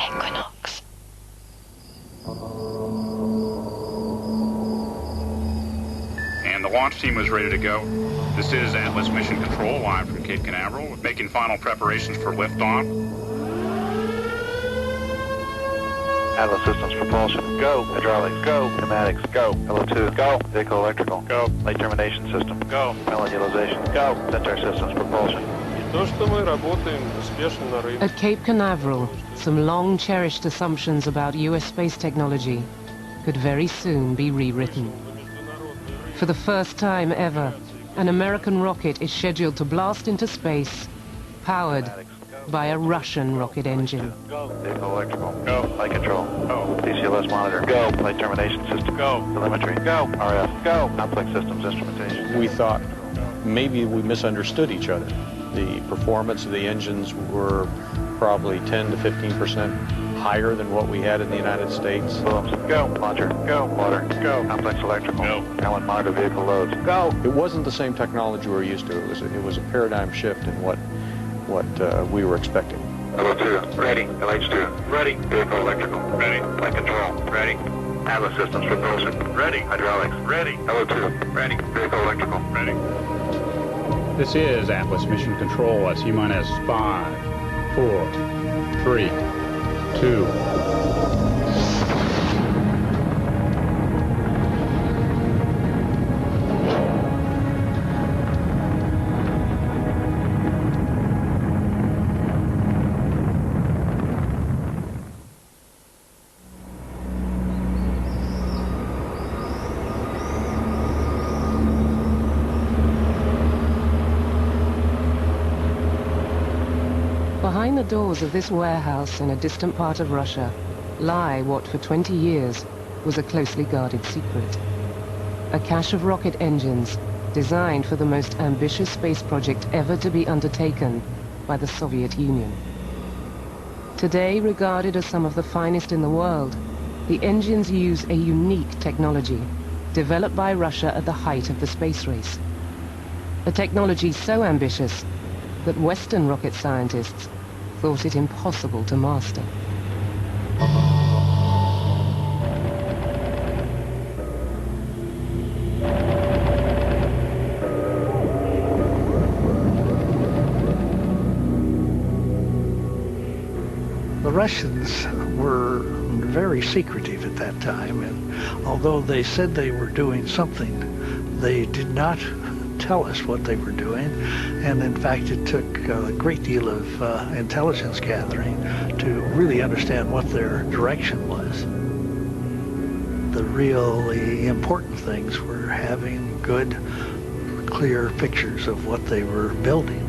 Equinox. And the launch team was ready to go. This is Atlas Mission Control, live from Cape Canaveral, making final preparations for liftoff. Atlas Systems propulsion, go. Hydraulics, go. Pneumatics, go. LO2, go. Vehicle electrical, go. Light termination system, go. Melon utilization, go. Sensor systems propulsion. At Cape Canaveral, some long-cherished assumptions about US space technology could very soon be rewritten. For the first time ever, an American rocket is scheduled to blast into space, powered by a Russian rocket engine. Go. Vehicle electrical, go. Light control, go. DCLS monitor, go. Light termination system, go. Telemetry, go. RF, go. Complex systems instrumentation. We thought maybe we misunderstood each other. The performance of the engines were probably 10 to 15% higher than what we had in the United States. Booms, go. Launcher, go. Water, go. Complex electrical, go. Allen monitor vehicle loads, go. It wasn't the same technology we're used to. It was a paradigm shift in what we were expecting. LO2, ready. LH2, ready. Vehicle electrical, ready. Light control, ready. Atlas Systems propulsion, ready. Hydraulics, ready. LO2, ready. Vehicle electrical, ready. This is Atlas Mission Control at T-minus 5, 4, 3, 2. Behind the doors of this warehouse in a distant part of Russia lie what for 20 years was a closely guarded secret. A cache of rocket engines designed for the most ambitious space project ever to be undertaken by the Soviet Union. Today regarded as some of the finest in the world, the engines use a unique technology developed by Russia at the height of the space race. A technology so ambitious that Western rocket scientists thought it impossible to master. The Russians were very secretive at that time, and although they said they were doing something, they did not tell us what they were doing, and in fact it took a great deal of intelligence gathering to really understand what their direction was. The really important things were having good, clear pictures of what they were building.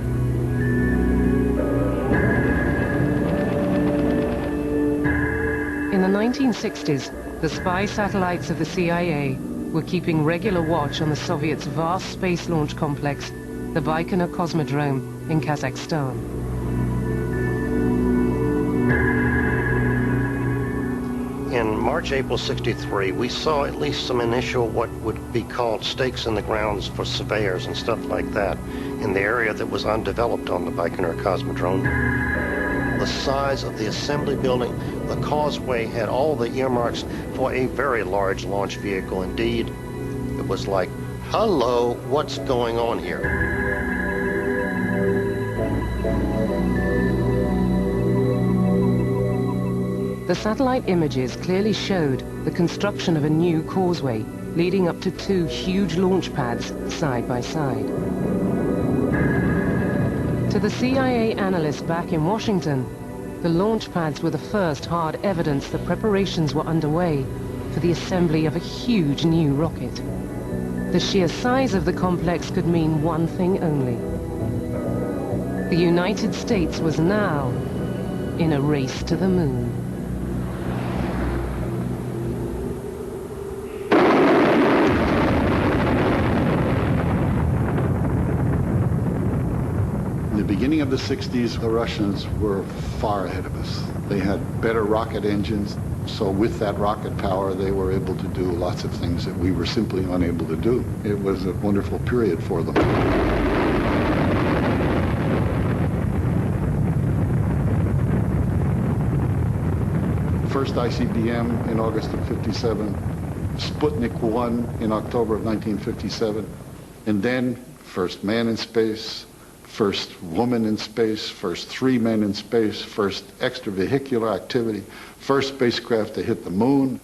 In the 1960s, the spy satellites of the CIA were keeping regular watch on the Soviets' vast space launch complex, the Baikonur Cosmodrome in Kazakhstan. In March, April '63, we saw at least some initial what would be called stakes in the grounds for surveyors and stuff like that in the area that was undeveloped on the Baikonur Cosmodrome. The size of the assembly building, the causeway had all the earmarks for a very large launch vehicle indeed. It was like, hello, what's going on here? The satellite images clearly showed the construction of a new causeway leading up to two huge launch pads side by side. To the CIA analysts back in Washington, the launch pads were the first hard evidence that preparations were underway for the assembly of a huge new rocket. The sheer size of the complex could mean one thing only. The United States was now in a race to the moon. In the beginning of the 60s, the Russians were far ahead of us. They had better rocket engines, so with that rocket power, they were able to do lots of things that we were simply unable to do. It was a wonderful period for them. first ICBM in August of 57, Sputnik 1 in October of 1957, and then first man in space, first woman in space, first 3 men in space, first extravehicular activity, first spacecraft to hit the moon.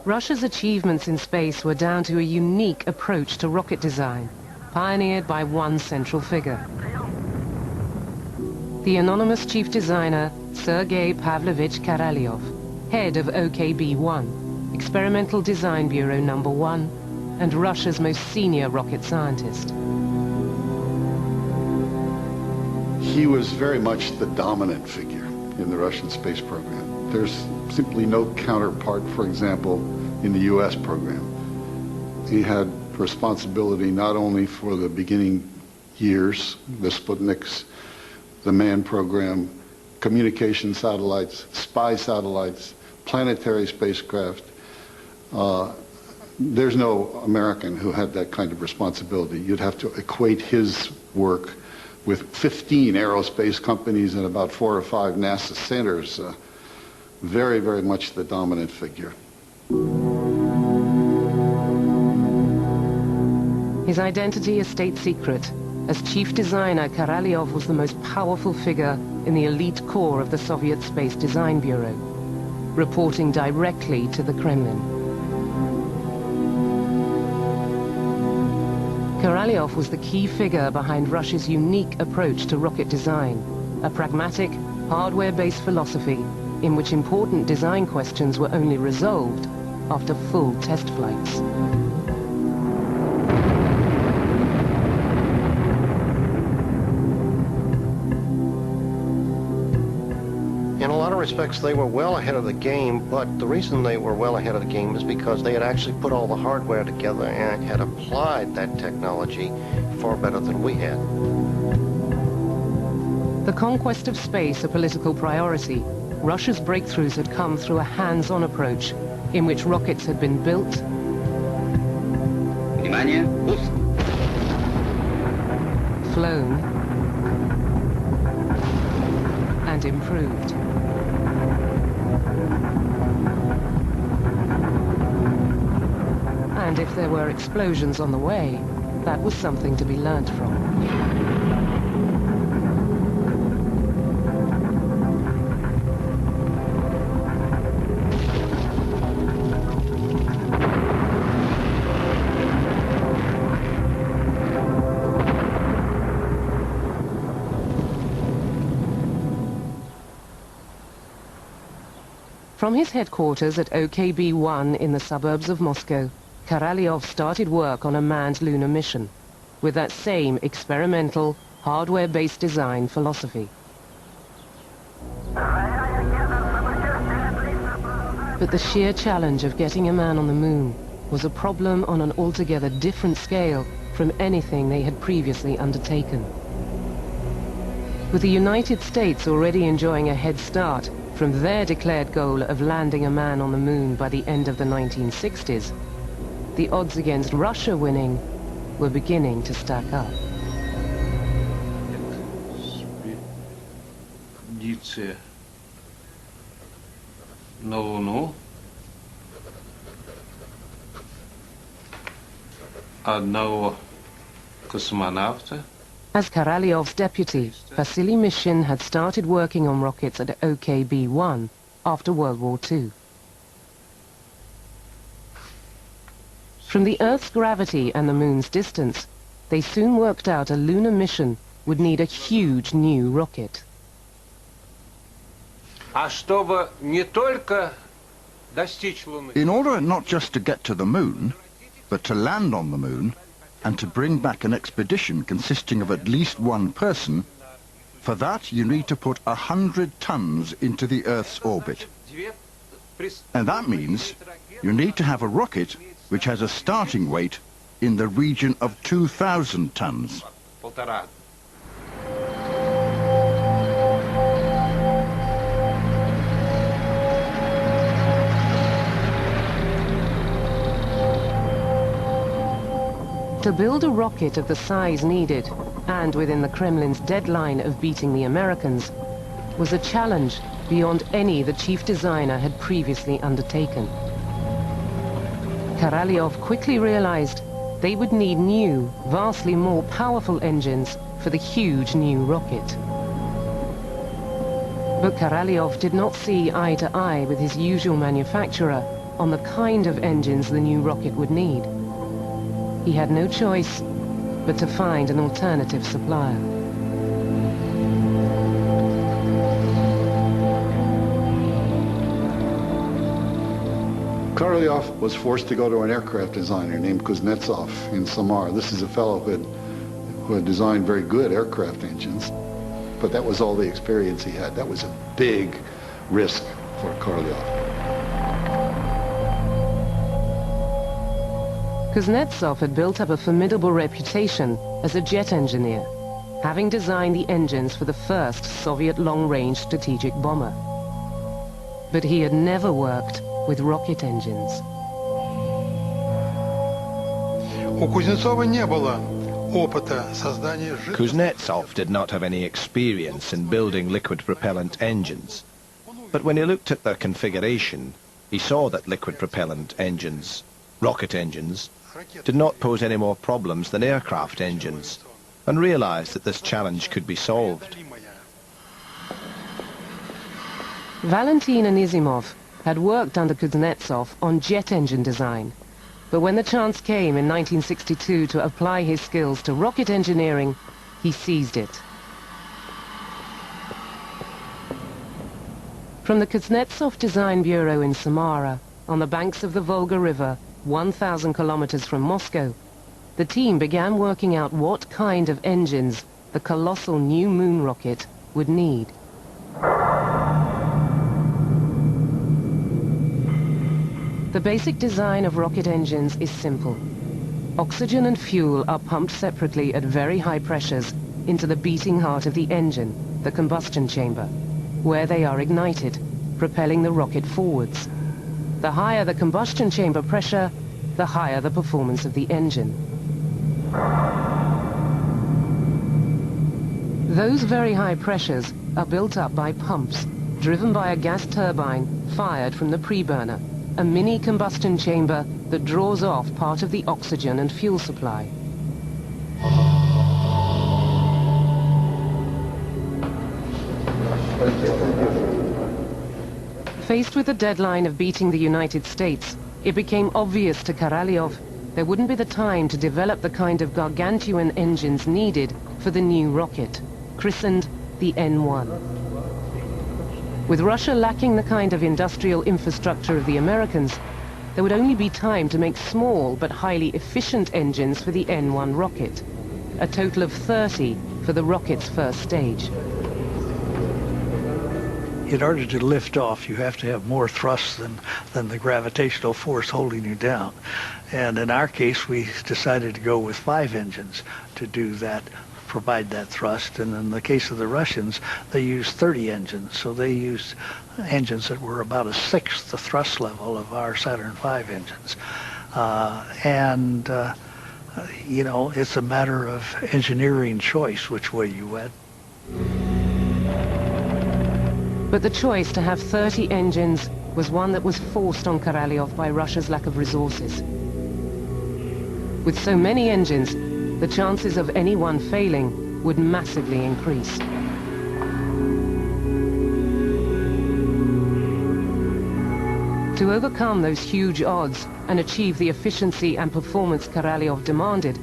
Russia's achievements in space were down to a unique approach to rocket design, pioneered by one central figure. The anonymous chief designer, Sergei Pavlovich Korolyov, head of OKB-1, Experimental Design Bureau No. 1, and Russia's most senior rocket scientist. He was very much the dominant figure in the Russian space program. There's simply no counterpart, for example, in the US program. He had responsibility not only for the beginning years, the Sputniks, the manned program, communication satellites, spy satellites, planetary spacecraft. There's no American who had that kind of responsibility. You'd have to equate his work with 15 aerospace companies and about 4 or 5 NASA centers. Very, very much the dominant figure. His identity a state secret. As chief designer, Korolyov was the most powerful figure in the elite core of the Soviet Space Design Bureau, reporting directly to the Kremlin. Korolyov was the key figure behind Russia's unique approach to rocket design, a pragmatic, hardware-based philosophy in which important design questions were only resolved after full test flights. In a lot of respects, they were well ahead of the game, but the reason they were well ahead of the game is because they had actually put all the hardware together and had applied that technology far better than we had. The conquest of space a political priority, Russia's breakthroughs had come through a hands-on approach in which rockets had been built, flown, and improved. And if there were explosions on the way, that was something to be learnt from. From his headquarters at OKB-1 in the suburbs of Moscow, Korolyov started work on a manned lunar mission, with that same experimental, hardware-based design philosophy. But the sheer challenge of getting a man on the moon was a problem on an altogether different scale from anything they had previously undertaken. With the United States already enjoying a head start from their declared goal of landing a man on the moon by the end of the 1960s, the odds against Russia winning were beginning to stack up. Экспедиция на Луну. Одного космонавта. As Korolyov's deputy, Vasily Mishin had started working on rockets at OKB-1 after World War II. From the Earth's gravity and the Moon's distance, they soon worked out a lunar mission would need a huge new rocket. In order not just to get to the moon, but to land on the moon and to bring back an expedition consisting of at least one person, for that you need to put 100 tons into the Earth's orbit. And that means you need to have a rocket which has a starting weight in the region of 2,000 tons. To build a rocket of the size needed, and within the Kremlin's deadline of beating the Americans, was a challenge beyond any the chief designer had previously undertaken. Korolyov quickly realized they would need new, vastly more powerful engines for the huge new rocket. But Korolyov did not see eye to eye with his usual manufacturer on the kind of engines the new rocket would need. He had no choice but to find an alternative supplier. Korolyov was forced to go to an aircraft designer named Kuznetsov in Samara. This is a fellow who had designed very good aircraft engines, but that was all the experience he had. That was a big risk for Korolyov. Kuznetsov had built up a formidable reputation as a jet engineer, having designed the engines for the first Soviet long-range strategic bomber. But he had never worked with rocket engines. Kuznetsov did not have any experience in building liquid propellant engines, but when he looked at their configuration, he saw that liquid propellant engines, rocket engines, did not pose any more problems than aircraft engines, and realized that this challenge could be solved. Valentin Anisimov had worked under Kuznetsov on jet engine design, but when the chance came in 1962 to apply his skills to rocket engineering, he seized it. From the Kuznetsov Design Bureau in Samara, on the banks of the Volga River, 1,000 kilometers from Moscow, the team began working out what kind of engines the colossal new moon rocket would need. The basic design of rocket engines is simple. Oxygen and fuel are pumped separately at very high pressures into the beating heart of the engine, the combustion chamber, where they are ignited, propelling the rocket forwards. The higher the combustion chamber pressure, the higher the performance of the engine. Those very high pressures are built up by pumps, driven by a gas turbine fired from the preburner, a mini combustion chamber that draws off part of the oxygen and fuel supply. Faced with the deadline of beating the United States, it became obvious to Korolyov there wouldn't be the time to develop the kind of gargantuan engines needed for the new rocket, christened the N1. With Russia lacking the kind of industrial infrastructure of the Americans, there would only be time to make small but highly efficient engines for the N1 rocket, a total of 30 for the rocket's first stage. In order to lift off, you have to have more thrust than the gravitational force holding you down. And in our case, we decided to go with 5 engines to do that, provide that thrust. And in the case of the Russians, they used 30 engines. So they used engines that were about 1/6 the thrust level of our Saturn V engines. You know, it's a matter of engineering choice which way you went. But the choice to have 30 engines was one that was forced on Korolyov by Russia's lack of resources. With so many engines, the chances of any one failing would massively increase. To overcome those huge odds and achieve the efficiency and performance Korolyov demanded,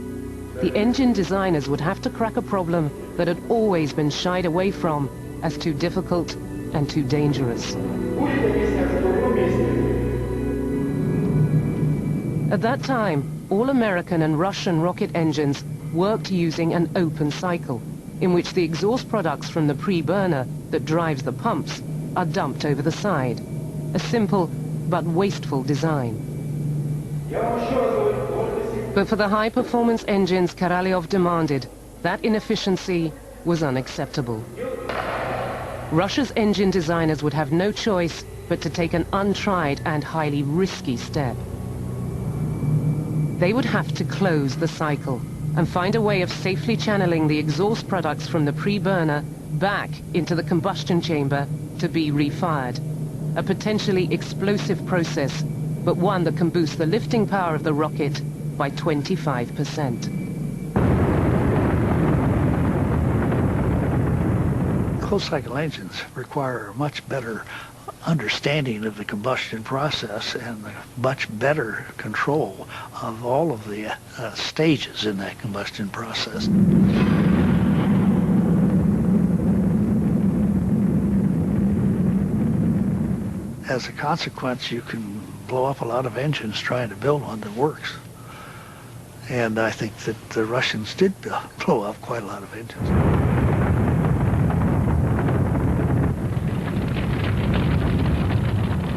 the engine designers would have to crack a problem that had always been shied away from as too difficult and too dangerous. At that time, all American and Russian rocket engines worked using an open cycle, in which the exhaust products from the pre-burner that drives the pumps are dumped over the side. A simple but wasteful design. But for the high-performance engines Korolyov demanded, that inefficiency was unacceptable. Russia's engine designers would have no choice but to take an untried and highly risky step. They would have to close the cycle, and find a way of safely channeling the exhaust products from the pre-burner back into the combustion chamber to be refired. A potentially explosive process, but one that can boost the lifting power of the rocket by 25%. Closed-cycle engines require a much better understanding of the combustion process and much better control of all of the stages in that combustion process. As a consequence, you can blow up a lot of engines trying to build one that works. And I think that the Russians did blow up quite a lot of engines.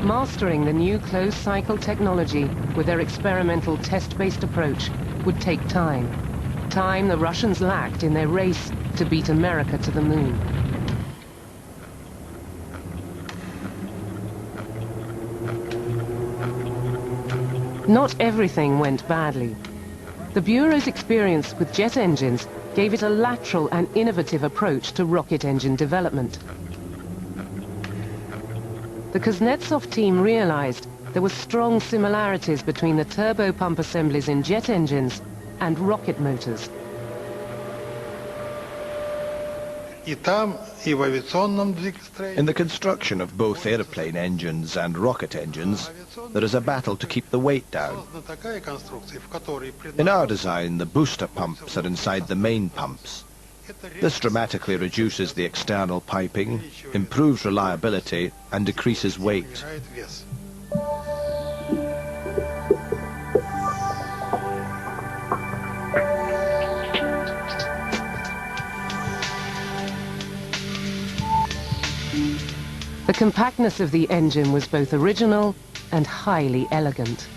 Mastering the new closed-cycle technology with their experimental test-based approach would take time. Time the Russians lacked in their race to beat America to the moon. Not everything went badly. The Bureau's experience with jet engines gave it a lateral and innovative approach to rocket engine development. The Kuznetsov team realized there were strong similarities between the turbopump assemblies in jet engines and rocket motors. In the construction of both airplane engines and rocket engines, there is a battle to keep the weight down. In our design, the booster pumps are inside the main pumps. This dramatically reduces the external piping, improves reliability, and decreases weight. The compactness of the engine was both original and highly elegant.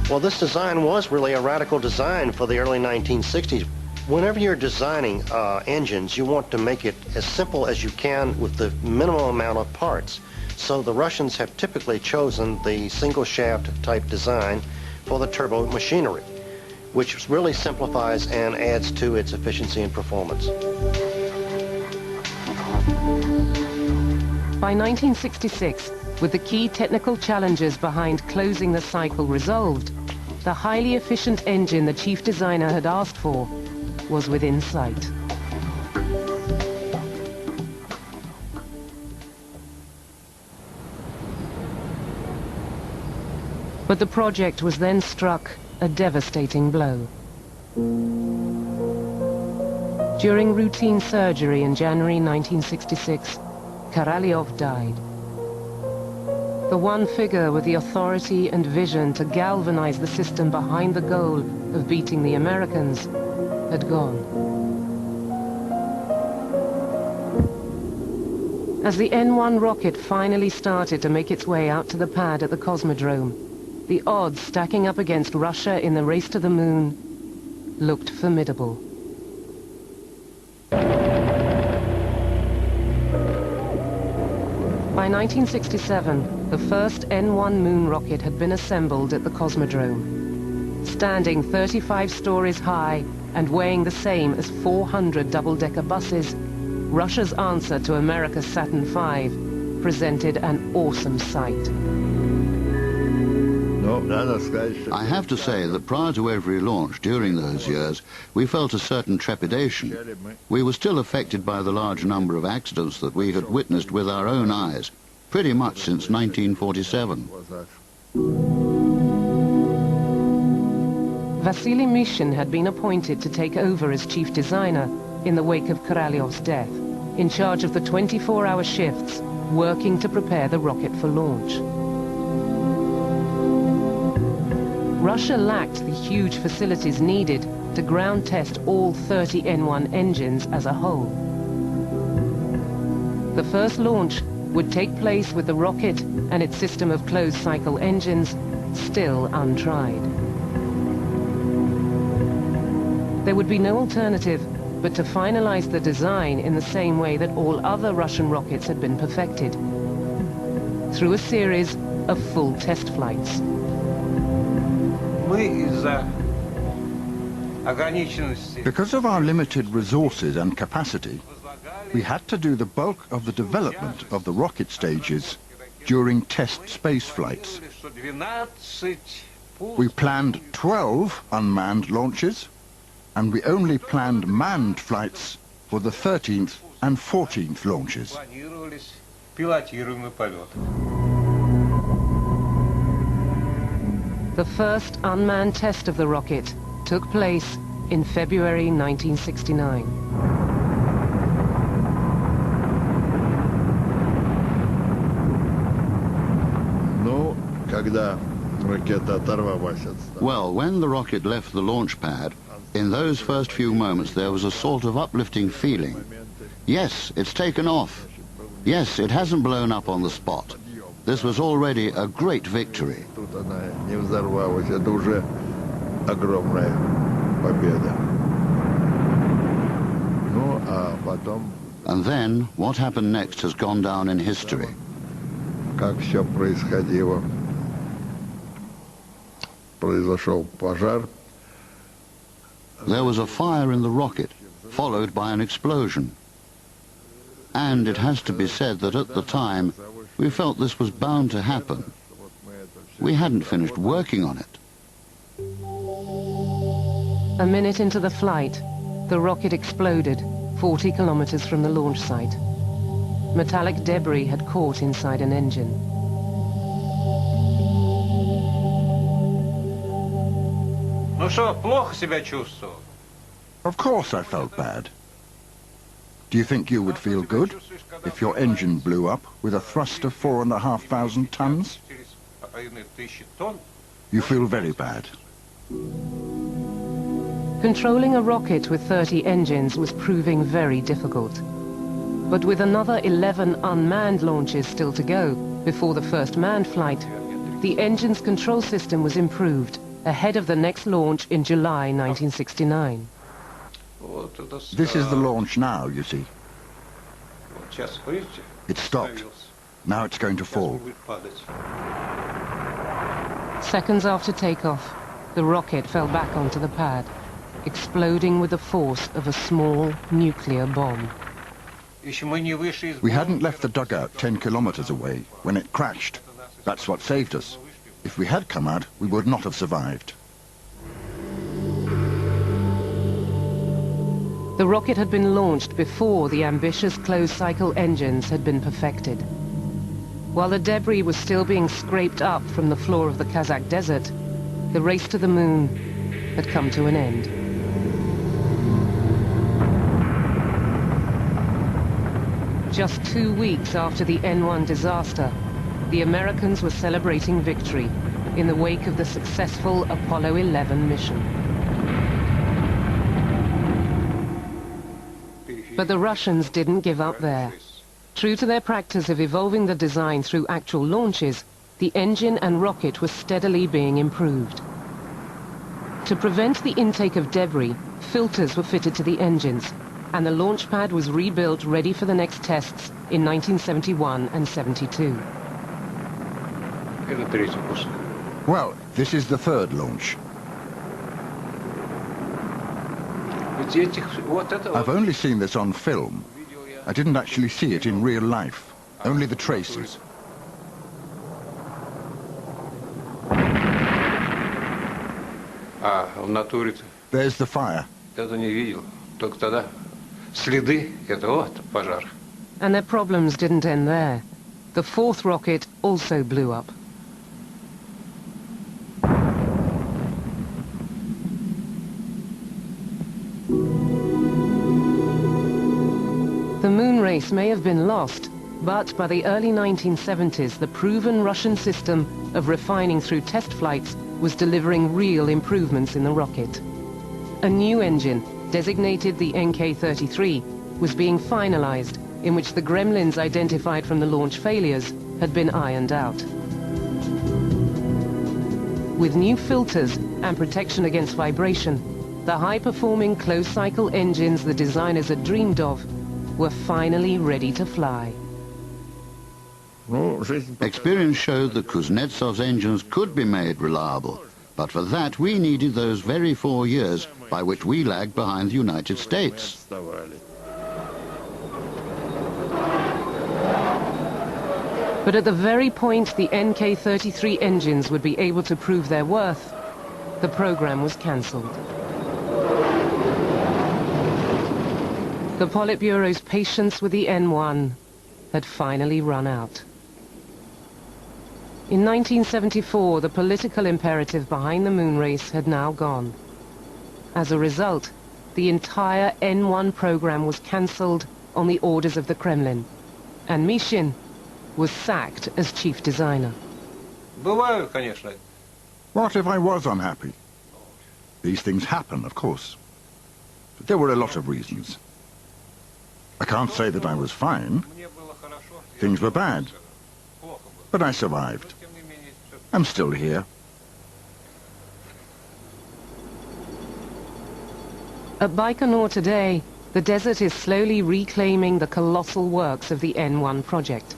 Well, this design was really a radical design for the early 1960s. Whenever you're designing engines, you want to make it as simple as you can with the minimum amount of parts. So the Russians have typically chosen the single shaft type design for the turbo machinery, which really simplifies and adds to its efficiency and performance. By 1966, with the key technical challenges behind closing the cycle resolved, the highly efficient engine the chief designer had asked for was within sight. But the project was then struck a devastating blow. During routine surgery in January 1966, Korolyov died. The one figure with the authority and vision to galvanize the system behind the goal of beating the Americans had gone. As the N-1 rocket finally started to make its way out to the pad at the Cosmodrome, the odds stacking up against Russia in the race to the moon looked formidable. By 1967, the first N-1 moon rocket had been assembled at the Cosmodrome. Standing 35 stories high and weighing the same as 400 double-decker buses, Russia's answer to America's Saturn V presented an awesome sight. I have to say that prior to every launch during those years, we felt a certain trepidation. We were still affected by the large number of accidents that we had witnessed with our own eyes, pretty much since 1947. Vasily Mishin had been appointed to take over as chief designer in the wake of Korolyov's death, in charge of the 24-hour shifts, working to prepare the rocket for launch. Russia lacked the huge facilities needed to ground test all 30 N-1 engines as a whole. The first launch would take place with the rocket and its system of closed-cycle engines still untried. There would be no alternative but to finalize the design in the same way that all other Russian rockets had been perfected, through a series of full test flights. Because of our limited resources and capacity, we had to do the bulk of the development of the rocket stages during test space flights. We planned 12 unmanned launches, and we only planned manned flights for the 13th and 14th launches. The first unmanned test of the rocket took place in February 1969. Well, when the rocket left the launch pad, in those first few moments there was a sort of uplifting feeling. Yes, it's taken off. Yes, it hasn't blown up on the spot. This was already a great victory. And then, what happened next has gone down in history. There was a fire in the rocket, followed by an explosion. And it has to be said that at the time, we felt this was bound to happen. We hadn't finished working on it. A minute into the flight, the rocket exploded 40 kilometers from the launch site. Metallic debris had caught inside an engine. Of course I felt bad. Do you think you would feel good if your engine blew up with a thrust of 4,500 tons? You feel very bad. Controlling a rocket with 30 engines was proving very difficult. But with another 11 unmanned launches still to go before the first manned flight, the engine's control system was improved ahead of the next launch in July 1969. This is the launch now, you see. It stopped. Now it's going to fall. Seconds after takeoff, the rocket fell back onto the pad, exploding with the force of a small nuclear bomb. We hadn't left the dugout 10 kilometers away when it crashed. That's what saved us. If we had come out, we would not have survived. The rocket had been launched before the ambitious closed-cycle engines had been perfected. While the debris was still being scraped up from the floor of the Kazakh desert, the race to the moon had come to an end. Just 2 weeks after the N1 disaster, the Americans were celebrating victory in the wake of the successful Apollo 11 mission. But the Russians didn't give up there. True to their practice of evolving the design through actual launches, the engine and rocket were steadily being improved. To prevent the intake of debris, filters were fitted to the engines, and the launch pad was rebuilt ready for the next tests in 1971 and 72. Well, this is the third launch. I've only seen this on film. I didn't actually see it in real life, only the traces. There's the fire. And their problems didn't end there. The fourth rocket also blew up. The moon race may have been lost, but by the early 1970s, the proven Russian system of refining through test flights was delivering real improvements in the rocket. A new engine, designated the NK-33, was being finalized, in which the gremlins identified from the launch failures had been ironed out. With new filters and protection against vibration, the high-performing closed-cycle engines the designers had dreamed of were finally ready to fly. Experience showed that Kuznetsov's engines could be made reliable, but for that we needed those very 4 years by which we lagged behind the United States. But at the very point the NK-33 engines would be able to prove their worth, the program was cancelled. The Politburo's patience with the N1 had finally run out. In 1974, the political imperative behind the moon race had now gone. As a result, the entire N1 program was cancelled on the orders of the Kremlin, and Mishin was sacked as chief designer. What if I was unhappy? These things happen, of course. But there were a lot of reasons. I can't say that I was fine. Things were bad. But I survived. I'm still here. At Baikonur today, the desert is slowly reclaiming the colossal works of the N1 project.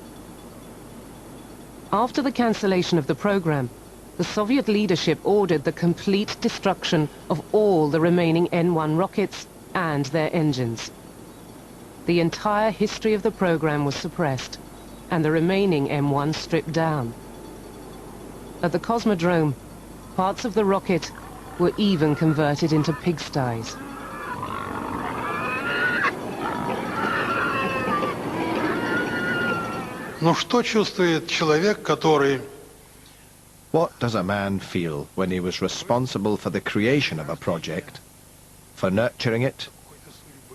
After the cancellation of the program, the Soviet leadership ordered the complete destruction of all the remaining N1 rockets and their engines. The entire history of the program was suppressed, and the remaining M1 stripped down. At the Cosmodrome, parts of the rocket were even converted into pigsties. What does a man feel when he was responsible for the creation of a project, for nurturing it,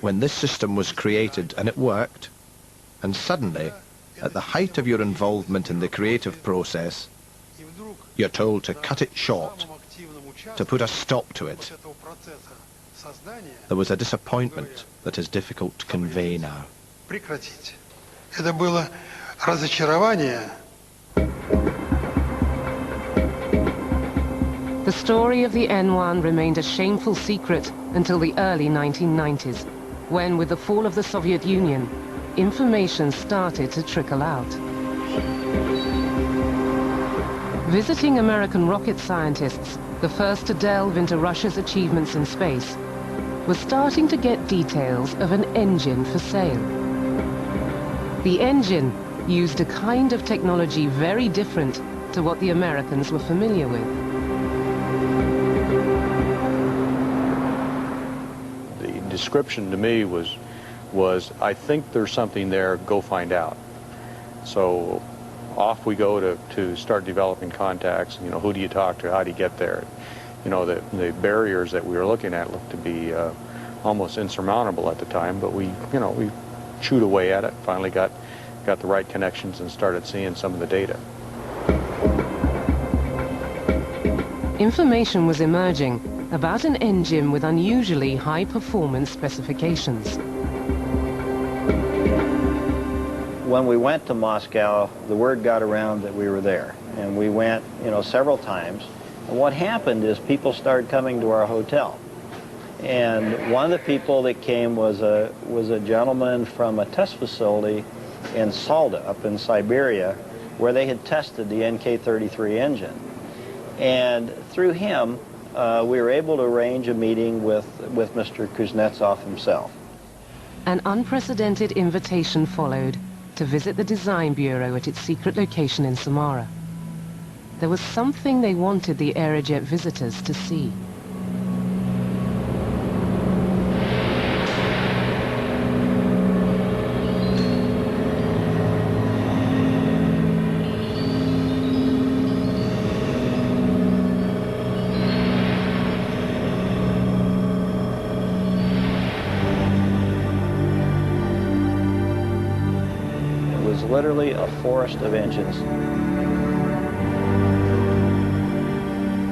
when this system was created and it worked, and suddenly, at the height of your involvement in the creative process, you're told to cut it short, to put a stop to it? There was a disappointment that is difficult to convey now. The story of the N1 remained a shameful secret until the early 1990s, when, with the fall of the Soviet Union, information started to trickle out. Visiting American rocket scientists, the first to delve into Russia's achievements in space, were starting to get details of an engine for sale. The engine used a kind of technology very different to what the Americans were familiar with. The description to me was I think there's something there, go find out. So off we go to start developing contacts. You know, who do you talk to? How do you get there? You know, the barriers that we were looking at looked to be almost insurmountable at the time, but we chewed away at it, finally got the right connections and started seeing some of the data. Information was emerging about an engine with unusually high performance specifications. When we went to Moscow, the word got around that we were there, and we went, several times. And what happened is people started coming to our hotel. And one of the people that came was a gentleman from a test facility in Salda, up in Siberia, where they had tested the NK-33 engine. And through him, we were able to arrange a meeting with Mr. Kuznetsov himself. An unprecedented invitation followed to visit the design bureau at its secret location in Samara. There was something they wanted the Aerojet visitors to see. Literally a forest of engines.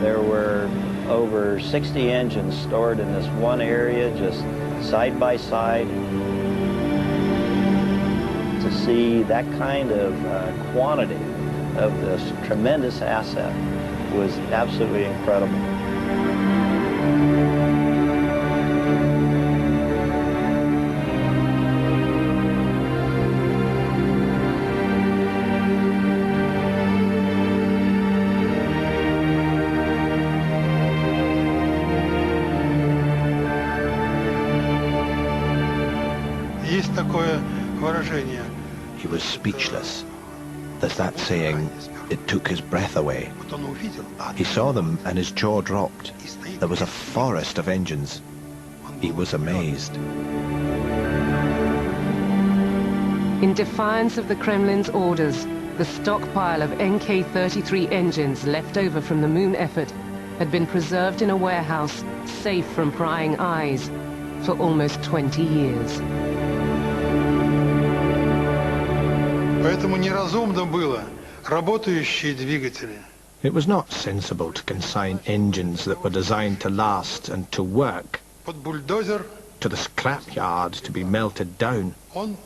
There were over 60 engines stored in this one area, just side by side. To see that kind of quantity of this tremendous asset was absolutely incredible. Есть такое выражение. He was speechless. There's that saying, it took his breath away. He saw them and his jaw dropped. There was a forest of engines. He was amazed. In defiance of the Kremlin's orders, the stockpile of NK-33 engines left over from the moon effort had been preserved in a warehouse safe from prying eyes for almost 20 years. Поэтому неразумно было работающие двигатели. It was not sensible to consign engines that were designed to last and to work Под бульдозер to the scrapyard to be melted down. он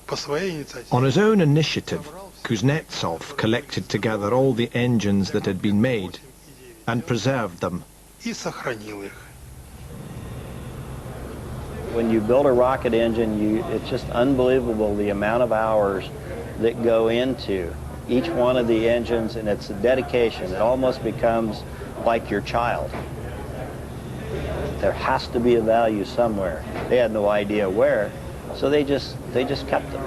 по своей инициативе. On his own initiative, Kuznetsov collected together all the engines that had been made and preserved them. И сохранил их. When you build a rocket engine, it's just unbelievable the amount of hours that go into each one of the engines, and it's a dedication. It almost becomes like your child. There has to be a value somewhere. They had no idea where, so they just kept them.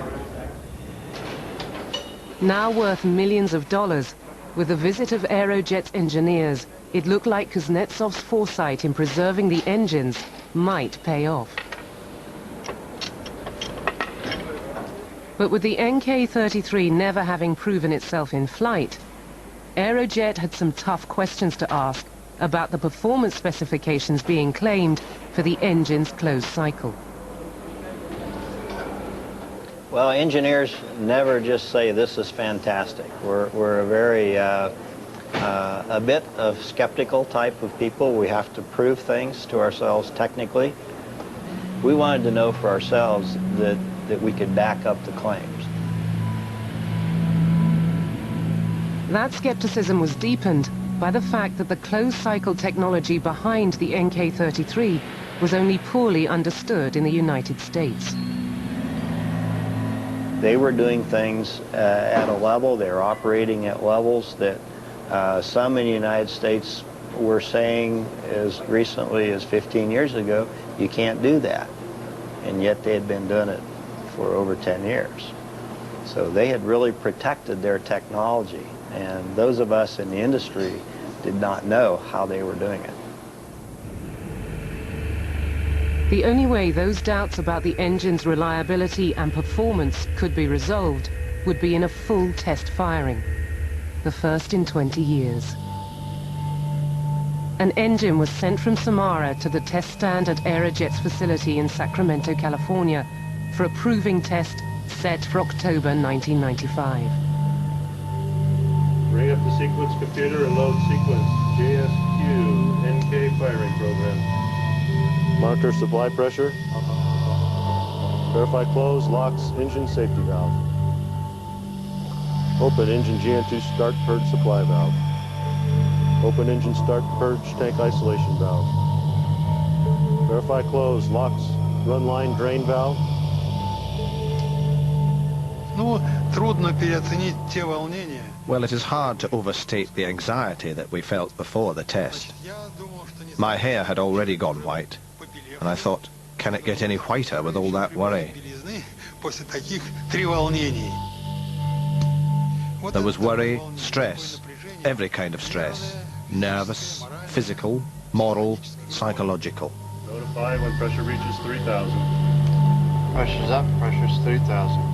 Now worth millions of dollars, with the visit of Aerojet's engineers, it looked like Kuznetsov's foresight in preserving the engines might pay off. But with the NK-33 never having proven itself in flight, Aerojet had some tough questions to ask about the performance specifications being claimed for the engine's closed cycle. Well, engineers never just say this is fantastic. We're a very a bit of skeptical type of people. We have to prove things to ourselves technically. We wanted to know for ourselves that we could back up the claims. That skepticism was deepened by the fact that the closed-cycle technology behind the NK-33 was only poorly understood in the United States. They were doing things at a level, they were operating at levels that some in the United States were saying as recently as 15 years ago, you can't do that. And yet they had been doing it for over 10 years. So they had really protected their technology, and those of us in the industry did not know how they were doing it. The only way those doubts about the engine's reliability and performance could be resolved would be in a full test firing, the first in 20 years. An engine was sent from Samara to the test stand at Aerojet's facility in Sacramento, California, for a proving test set for October 1995. Bring up the sequence computer and load sequence JSQ NK firing program. Monitor supply pressure. Verify close, locks, engine safety valve. Open engine GN2 start purge supply valve. Open engine start purge tank isolation valve. Verify close, locks, run line drain valve. Well, it is hard to overstate the anxiety that we felt before the test. My hair had already gone white, and I thought, can it get any whiter with all that worry? There was worry, stress, every kind of stress. Nervous, physical, moral, psychological. Notify when pressure reaches 3,000. Pressure's up, pressure's 3,000.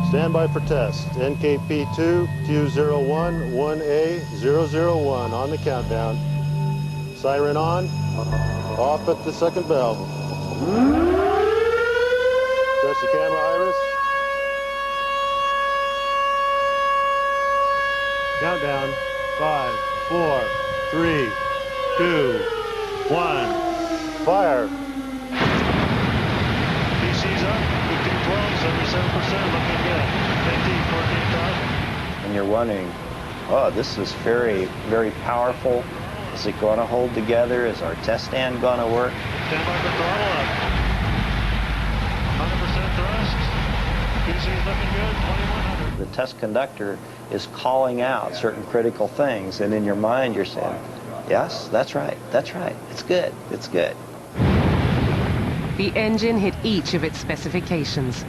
Stand by for test. NKP2, Q01, 1A001 on the countdown. Siren on. Off at the second bell. Press the camera iris. Countdown. 5, 4, 3, 2, 1. Fire. PC's up. 1512, 77%, looking good. 14,000. And you're wondering, oh, this is very, very powerful. Is it going to hold together? Is our test stand going to work? Stand by for throttle up. 100% thrust. PC's looking good, 2100. The test conductor is calling out certain critical things, and in your mind you're saying, yes, that's right, it's good, it's good. The engine hit each of its specifications.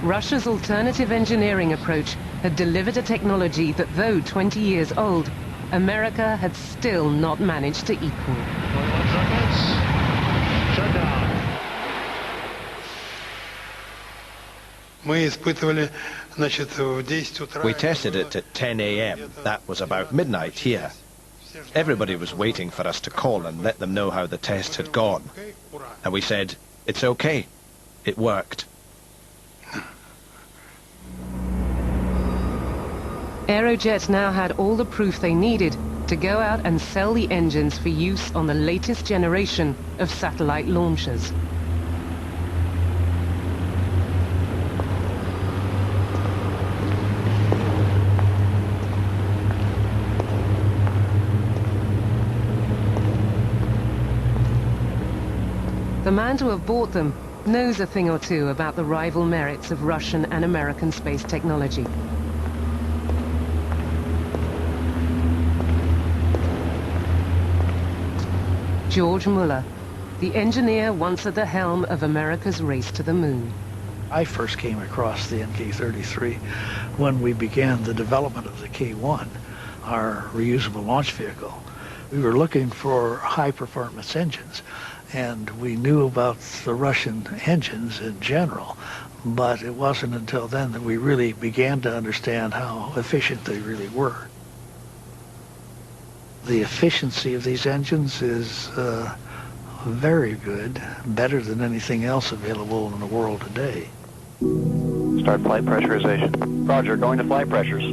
Russia's alternative engineering approach had delivered a technology that, though 20 years old, America had still not managed to equal. 21 seconds. Shut down. We tested it at 10 a.m. That was about midnight here. Everybody was waiting for us to call and let them know how the test had gone. And we said, it's okay. It worked. Aerojet now had all the proof they needed to go out and sell the engines for use on the latest generation of satellite launchers. The man to have bought them knows a thing or two about the rival merits of Russian and American space technology. George Muller, the engineer once at the helm of America's race to the moon. I first came across the NK-33 when we began the development of the K-1, our reusable launch vehicle. We were looking for high-performance engines, and we knew about the Russian engines in general, but it wasn't until then that we really began to understand how efficient they really were. The efficiency of these engines is very good, better than anything else available in the world today. Start flight pressurization. Roger, going to flight pressures.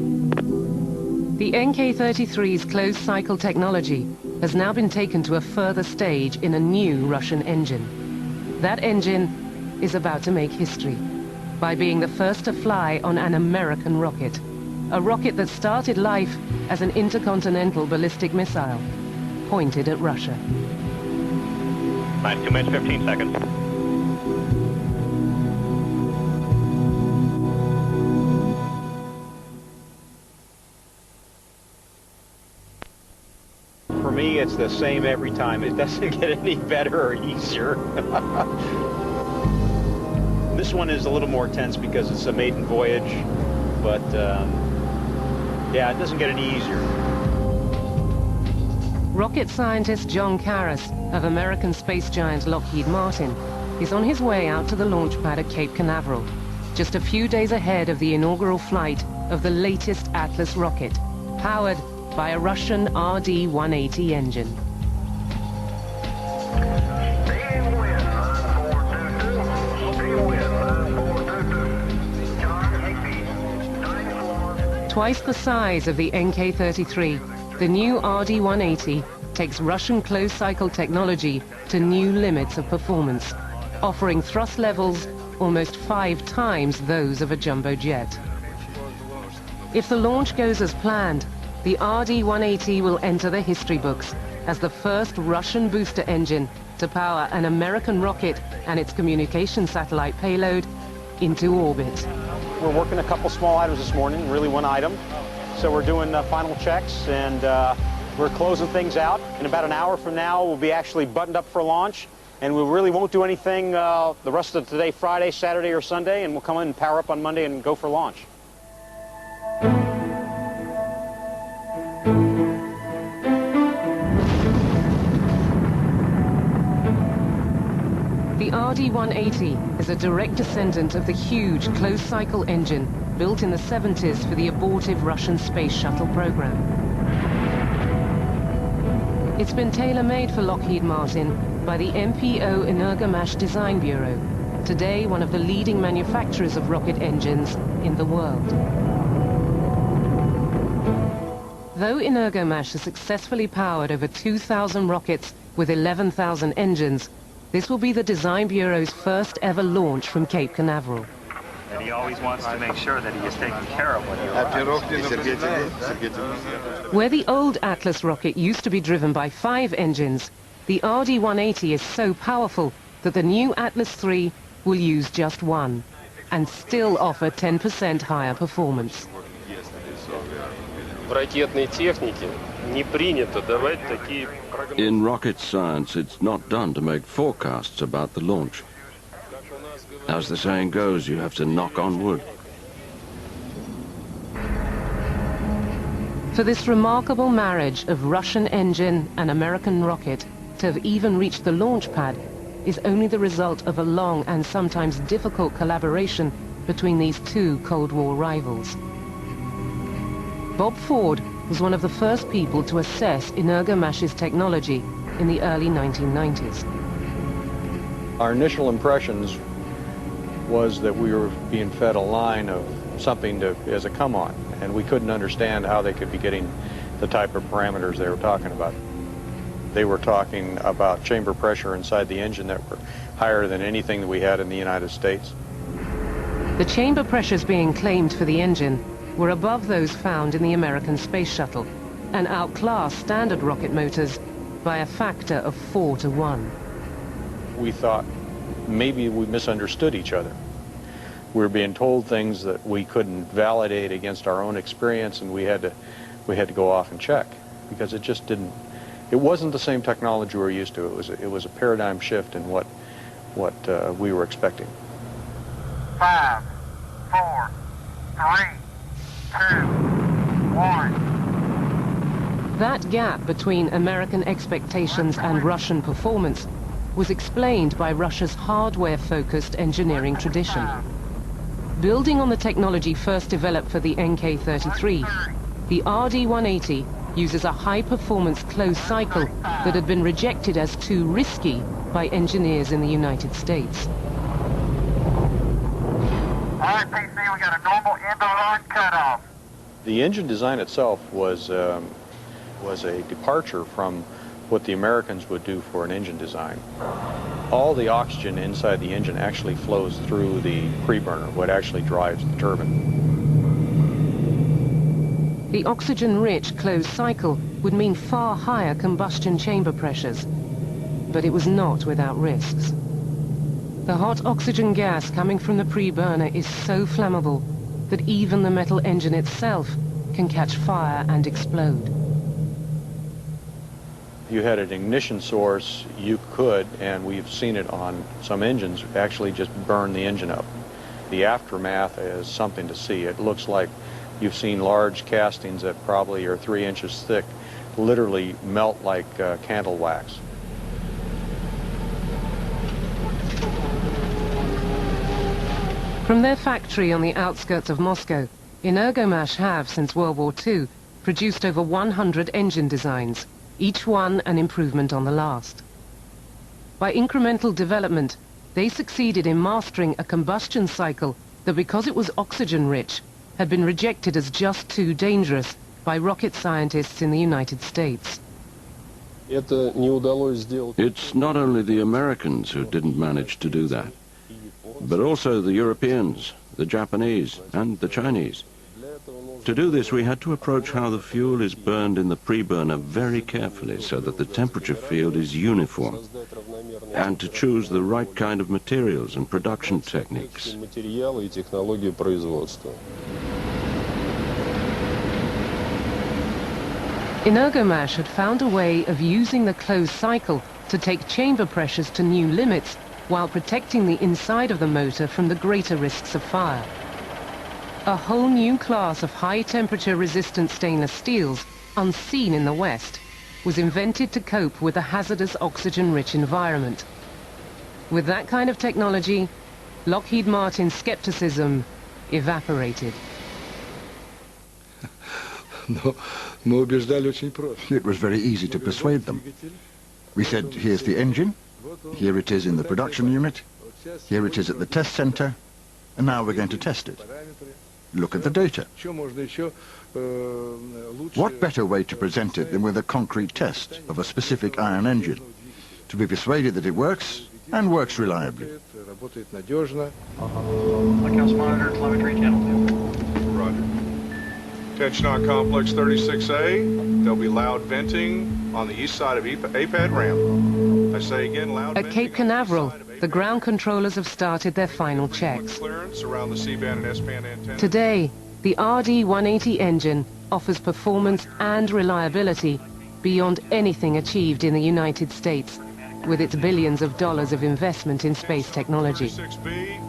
The NK-33's closed-cycle technology has now been taken to a further stage in a new Russian engine. That engine is about to make history by being the first to fly on an American rocket. A rocket that started life as an intercontinental ballistic missile, pointed at Russia. 2 minutes, 15 seconds. For me, it's the same every time. It doesn't get any better or easier. This one is a little more tense because it's a maiden voyage, but yeah, it doesn't get any easier. Rocket scientist John Karras of American space giant Lockheed Martin is on his way out to the launch pad at Cape Canaveral, just a few days ahead of the inaugural flight of the latest Atlas rocket, powered by a Russian RD-180 engine. Twice the size of the NK-33, the new RD-180 takes Russian closed-cycle technology to new limits of performance, offering thrust levels almost 5 times those of a jumbo jet. If the launch goes as planned, the RD-180 will enter the history books as the first Russian booster engine to power an American rocket and its communication satellite payload into orbit. We're working a couple small items this morning, really one item. So we're doing final checks, and we're closing things out. In about an hour from now, we'll be actually buttoned up for launch, and we really won't do anything the rest of today, Friday, Saturday, or Sunday, and we'll come in and power up on Monday and go for launch. The RD-180 is a direct descendant of the huge closed-cycle engine built in the 70s for the abortive Russian space shuttle program. It's been tailor-made for Lockheed Martin by the MPO Energomash Design Bureau, today one of the leading manufacturers of rocket engines in the world. Though Energomash has successfully powered over 2,000 rockets with 11,000 engines, this will be the Design Bureau's first ever launch from Cape Canaveral. And he always wants to make sure that he is taken care of when you arrive. Where the old Atlas rocket used to be driven by 5 engines, the RD-180 is so powerful that the new Atlas III will use just 1 and still offer 10% higher performance. In rocket science, it's not done to make forecasts about the launch. As the saying goes, you have to knock on wood. For this remarkable marriage of Russian engine and American rocket to have even reached the launch pad is only the result of a long and sometimes difficult collaboration between these two Cold War rivals. Bob Ford was one of the first people to assess Energomash's technology in the early 1990s. Our initial impressions was that we were being fed a line of something as a come-on, and we couldn't understand how they could be getting the type of parameters they were talking about. They were talking about chamber pressure inside the engine that were higher than anything that we had in the United States. The chamber pressures being claimed for the engine were above those found in the American space shuttle and outclassed standard rocket motors by a factor of 4 to 1. We thought maybe we misunderstood each other. We were being told things that we couldn't validate against our own experience, and we had to go off and check, because it just didn't. It wasn't the same technology we were used to. It was a paradigm shift in what we were expecting. 5, 4, 3, 2, 1. That gap between American expectations and Russian performance was explained by Russia's hardware-focused engineering tradition. Building on the technology first developed for the NK-33, the RD-180 uses a high-performance closed cycle that had been rejected as too risky by engineers in the United States. All right, PC, we got a normal end-of-line cutoff. The engine design itself was a departure from what the Americans would do for an engine design. All the oxygen inside the engine actually flows through the preburner, what actually drives the turbine. The oxygen-rich closed cycle would mean far higher combustion chamber pressures, but it was not without risks. The hot oxygen gas coming from the preburner is so flammable that even the metal engine itself can catch fire and explode. If you had an ignition source, you could, and we've seen it on some engines, actually just burn the engine up. The aftermath is something to see. It looks like you've seen large castings that probably are 3 inches thick literally melt like candle wax. From their factory on the outskirts of Moscow, Energomash have, since World War II, produced over 100 engine designs, each one an improvement on the last. By incremental development, they succeeded in mastering a combustion cycle that, because it was oxygen-rich, had been rejected as just too dangerous by rocket scientists in the United States. It's not only the Americans who didn't manage to do that, but also the Europeans, the Japanese, and the Chinese. To do this, we had to approach how the fuel is burned in the preburner very carefully so that the temperature field is uniform, and to choose the right kind of materials and production techniques. Energomash had found a way of using the closed cycle to take chamber pressures to new limits while protecting the inside of the motor from the greater risks of fire. A whole new class of high-temperature resistant stainless steels, unseen in the West, was invented to cope with a hazardous oxygen-rich environment. With that kind of technology, Lockheed Martin's skepticism evaporated. It was very easy to persuade them. We said, here's the engine, here it is in the production unit, here it is at the test center, and now we're going to test it. Look at the data. What better way to present it than with a concrete test of a specific ion engine, to be persuaded that it works, and works reliably. Lighthouse monitor, telemetry, channel 2. Roger. Attention on complex 36A. There'll be loud venting on the east side of APAD ramp. I say again, loud venting. At Cape Canaveral, the ground controllers have started their final checks. Clearance around the C-band and S-band antenna. Today, the RD-180 engine offers performance and reliability beyond anything achieved in the United States, with its billions of dollars of investment in space technology. 36B.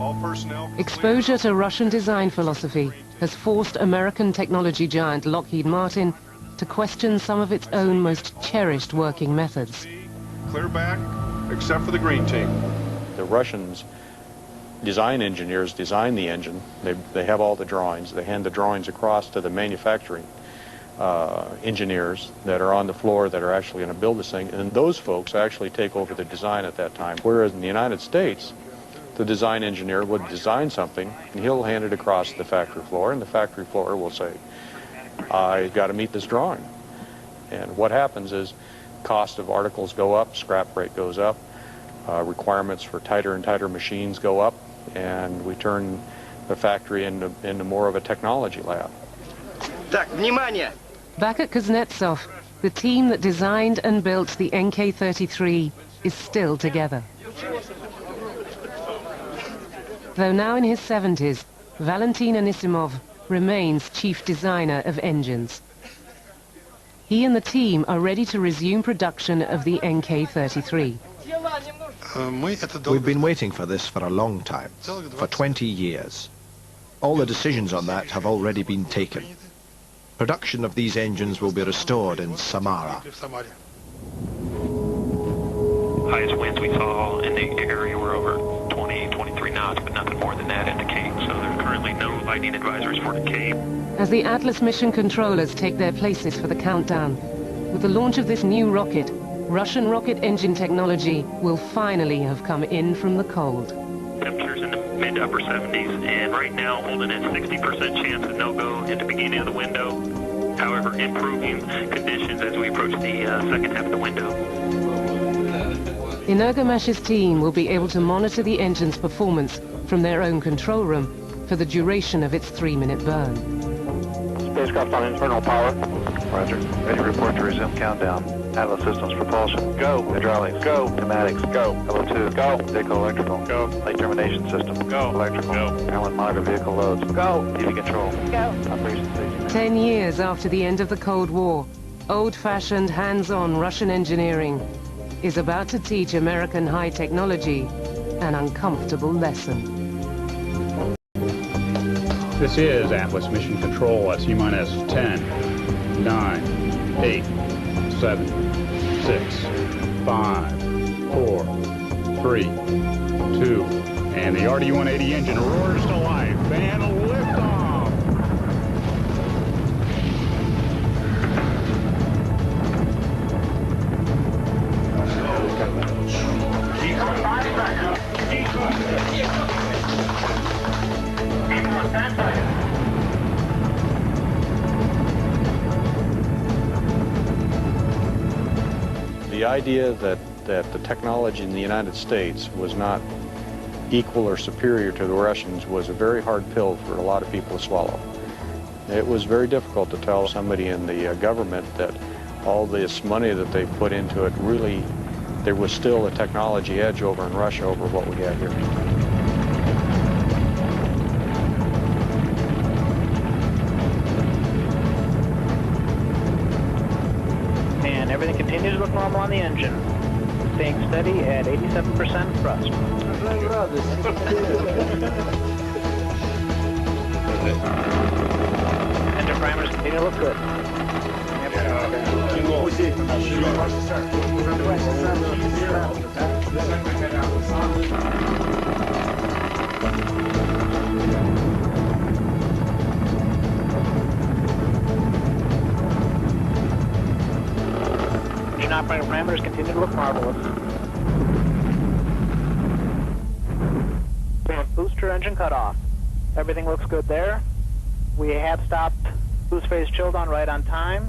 All personnel. Exposure to Russian design philosophy has forced American technology giant Lockheed Martin to question some of its own most cherished working methods. Clear back, except for the green team. The Russians design engineers design the engine. They have all the drawings. They hand the drawings across to the manufacturing engineers that are on the floor that are actually going to build this thing, and those folks actually take over the design at that time. Whereas in the United States, the design engineer would design something, and he'll hand it across the factory floor, and the factory floor will say, I've got to meet this drawing. And what happens is cost of articles go up, scrap rate goes up, requirements for tighter and tighter machines go up, and we turn the factory into more of a technology lab. Так, внимание! Back at Kuznetsov, the team that designed and built the NK-33 is still together. Though now in his 70s, Valentin Anisimov remains chief designer of engines. He and the team are ready to resume production of the NK-33. We've been waiting for this for a long time, for 20 years. All the decisions on that have already been taken. Production of these engines will be restored in Samara. Highest winds we saw in the area were over 20, 23 knots, but nothing more than that at the Cape. So there are currently no lightning advisories for the Cape. As the Atlas mission controllers take their places for the countdown, with the launch of this new rocket, Russian rocket engine technology will finally have come in from the cold. Temperatures in the mid to upper 70s, and right now holding at 60% chance of no-go at the beginning of the window. However, improving conditions as we approach the second half of the window. Energomesh's team will be able to monitor the engine's performance from their own control room for the duration of its 3-minute burn. Spacecraft on internal power. Roger. Ready to report to resume countdown. Atlas systems propulsion. Go. Hydraulics. Go. Pneumatics. Go. LO2. Go. Vehicle electrical. Go. Late termination system. Go. Electrical. Go. Airline monitor vehicle loads. Go. TV control. Go. Operation station. 10 years after the end of the Cold War, old-fashioned, hands-on Russian engineering is about to teach American high technology an uncomfortable lesson. This is Atlas Mission Control at T-minus 10, 9, 8, 7, 6, 5, 4, 3, 2, and the RD-180 engine roars to life and liftoff! The idea that the technology in the United States was not equal or superior to the Russians was a very hard pill for a lot of people to swallow. It was very difficult to tell somebody in the government that all this money that they put into it, really, there was still a technology edge over in Russia over what we had here. And everything continues to look normal on the engine. Staying steady at 87% thrust. Engine primers continue to look good. Engine operating parameters continue to look marvelous. We have booster engine cutoff. Everything looks good there. We have stopped boost phase chill down right on time.